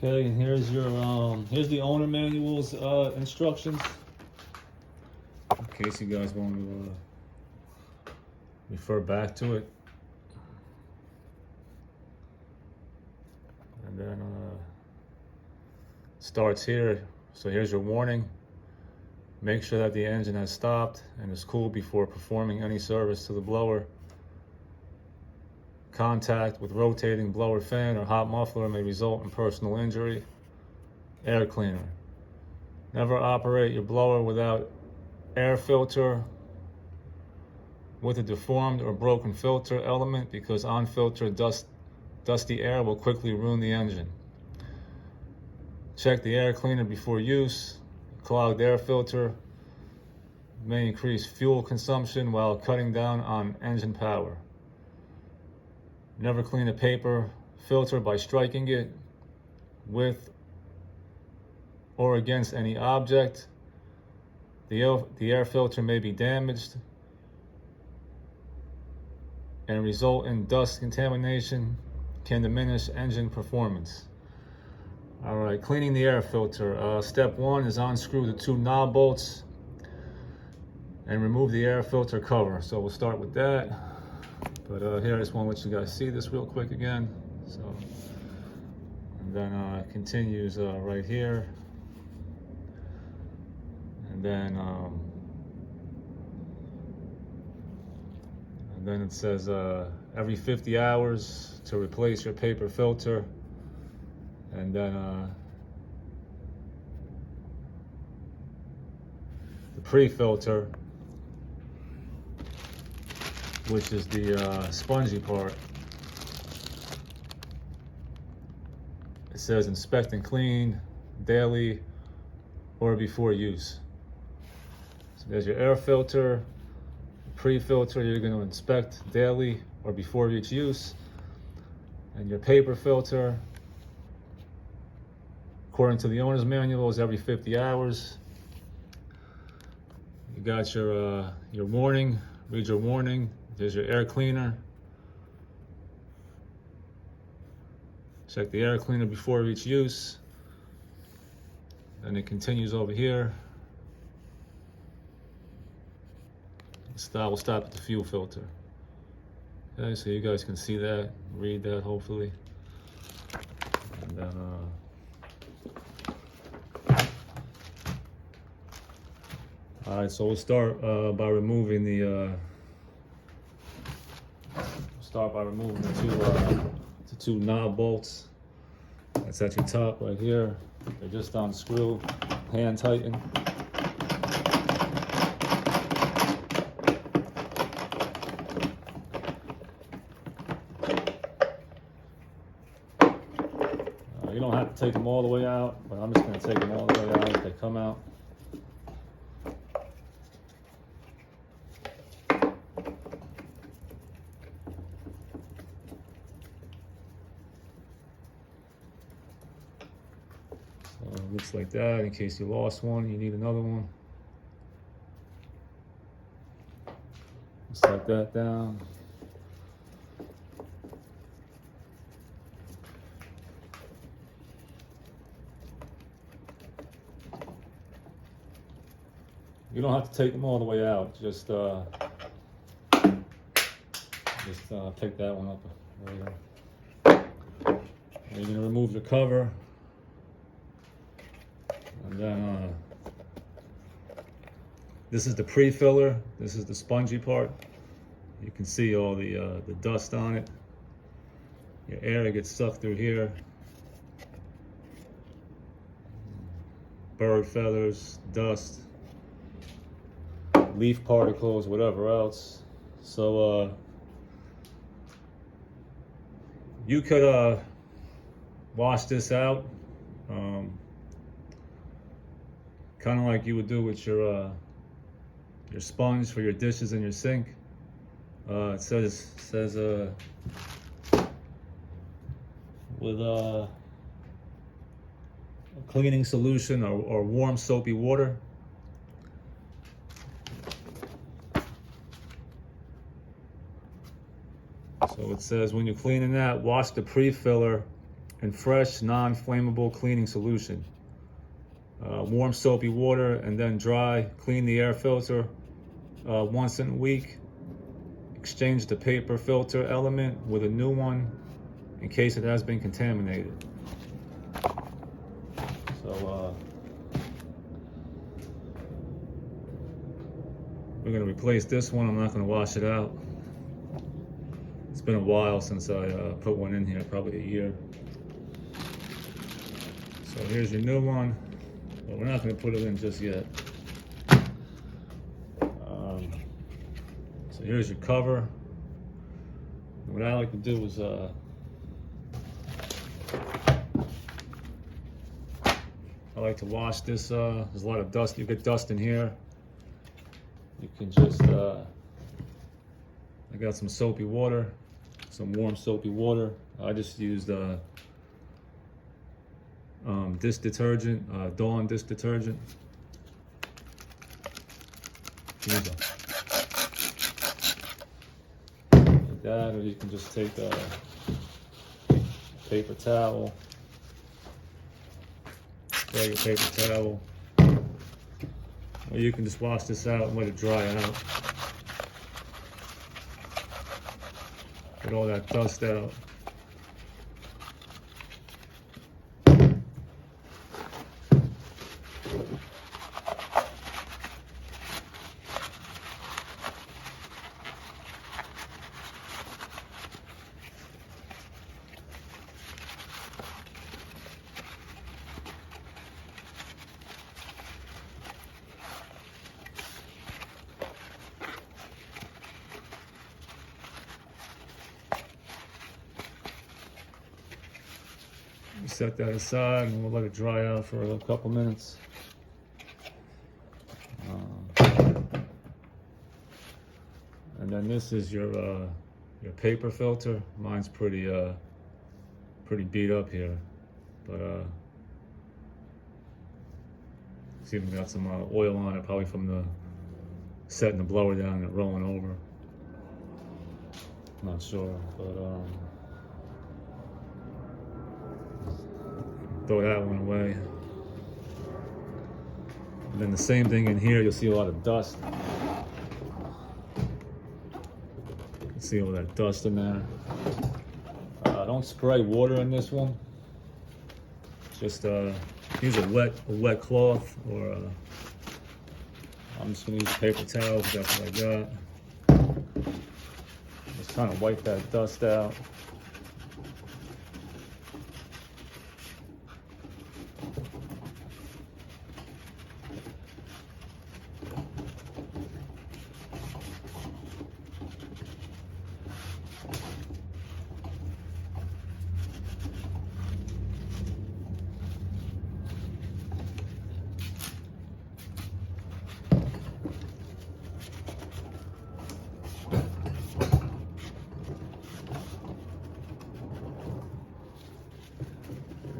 Okay, and here's your here's the owner manual's instructions, in case you guys want to refer back to it. And then starts here. So here's your warning. Make sure that the engine has stopped and is cooled before performing any service to the blower. Contact with rotating blower fan or hot muffler may result in personal injury. Air cleaner. Never operate your blower without air filter with a deformed or broken filter element, because unfiltered dusty air will quickly ruin the engine. Check the air cleaner before use. Clogged air filter may increase fuel consumption while cutting down on engine power. Never clean a paper filter by striking it with or against any object. The air filter may be damaged and result in dust contamination, can diminish engine performance. All right, cleaning the air filter. Step one is unscrew the two knob bolts and remove the air filter cover. So we'll start with that. But here, I just want to let you guys see this real quick again. So, and then it continues right here. And then it says every 50 hours to replace your paper filter. And then the pre-filter, which is the spongy part. It says inspect and clean daily or before use. So there's your air filter. Pre-filter you're going to inspect daily or before each use. And your paper filter, according to the owner's manual, is every 50 hours. You got your warning. Read your warning. There's your air cleaner. Check the air cleaner before each use. Then it continues over here. We'll stop at the fuel filter. Okay, so you guys can see that, read that hopefully. And then all right, so we'll start by removing the two knob bolts. That's at your top right here. They just unscrew, hand tighten. You don't have to take them all the way out, but I'm just going to take them all the way out if they come out. Looks like that. In case you lost one, you need another one. Just like that down. You don't have to take them all the way out. Just pick that one up. There you go. And you're gonna remove the cover. And then this is the pre-filler. This is the spongy part. You can see all the dust on it. Your air gets sucked through here. Bird feathers, dust, leaf particles, whatever else. So you could wash this out. Kind of like you would do with your sponge for your dishes in your sink. It says with a cleaning solution or warm soapy water. So it says when you're cleaning that, wash the pre-filler and fresh, non-flammable cleaning solution. Warm soapy water and then dry. Clean the air filter once in a week. Exchange the paper filter element with a new one in case it has been contaminated. So we're going to replace this one. I'm not going to wash it out. It's been a while since I put one in here, probably a year. So here's your new one, but we're not going to put it in just yet. So here's your cover. What I like to do is I like to wash this. There's a lot of dust. You get dust in here. You can just I got some soapy water, some warm soapy water. I just used dish detergent, Dawn dish detergent. Here you go. Like that, or you can just take a paper towel, regular paper towel, or you can just wash this out and let it dry out. Get all that dust out. Set that aside and we'll let it dry out for a couple minutes. And then this is your paper filter. Mine's pretty beat up here, but it's even got some oil on it, probably from the setting the blower down and it rolling over. Not sure, but throw that one away. And then the same thing in here, you'll see a lot of dust. You can see all that dust in there. Don't spray water in this one. Just use a wet cloth, or I'm just gonna use a paper towel, stuff like that. Just kind of wipe that dust out.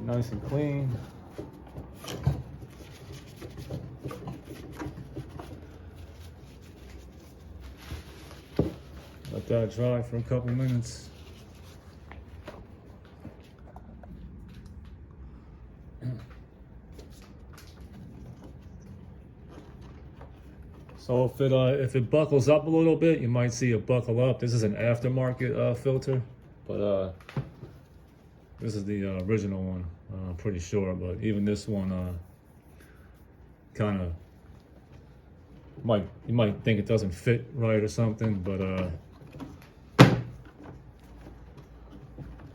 Nice and clean. Let that dry for a couple minutes. So if it buckles up a little bit, you might see it buckle up. This is an aftermarket filter, but this is the original one, I'm pretty sure. But even this one, kind of, you might think it doesn't fit right or something, but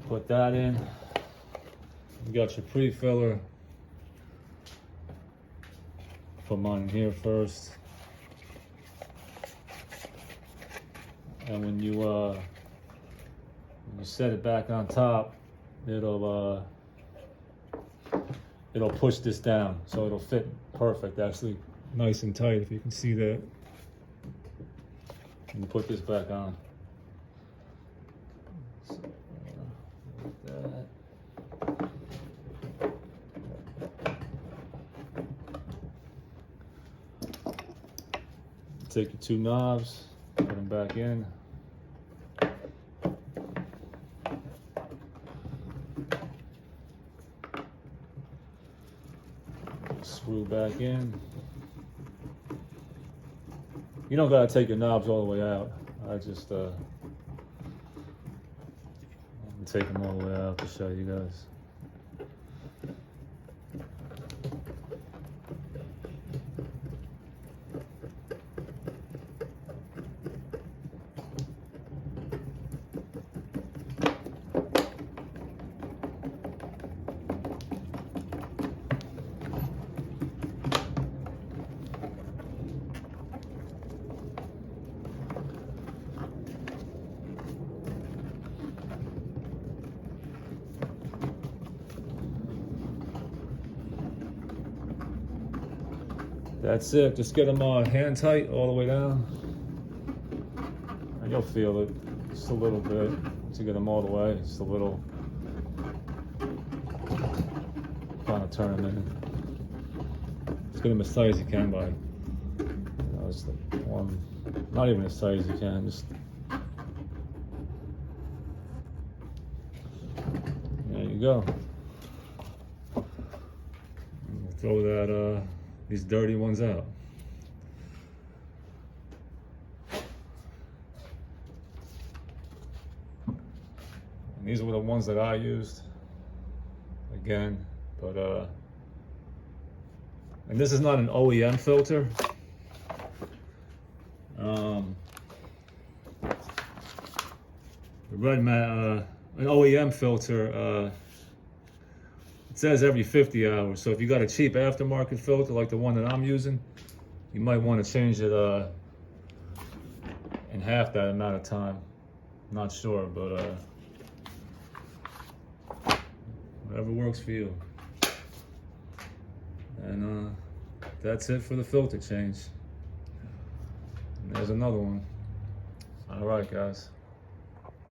put that in. You got your pre-filler. Put mine in here first. And when you set it back on top, it'll push this down, so it'll fit perfect, actually nice and tight, if you can see that. And put this back on. So, like that. Take your two knobs, put them back in. screw back in. You don't gotta take your knobs all the way out. I just take them all the way out to show you guys. That's it. Just get them hand tight all the way down, and you'll feel it just a little bit to get them all the way. Just a little, kind of turn them in. Just get them as tight as you can by, just one, not even as tight as you can. Just there you go. We'll throw that. These dirty ones out. And these were the ones that I used again, but and this is not an OEM filter. The RedMax, an OEM filter, it says every 50 hours. So if you got a cheap aftermarket filter like the one that I'm using, you might want to change it in half that amount of time. Not sure, but whatever works for you. And that's it for the filter change. And there's another one. All right, guys.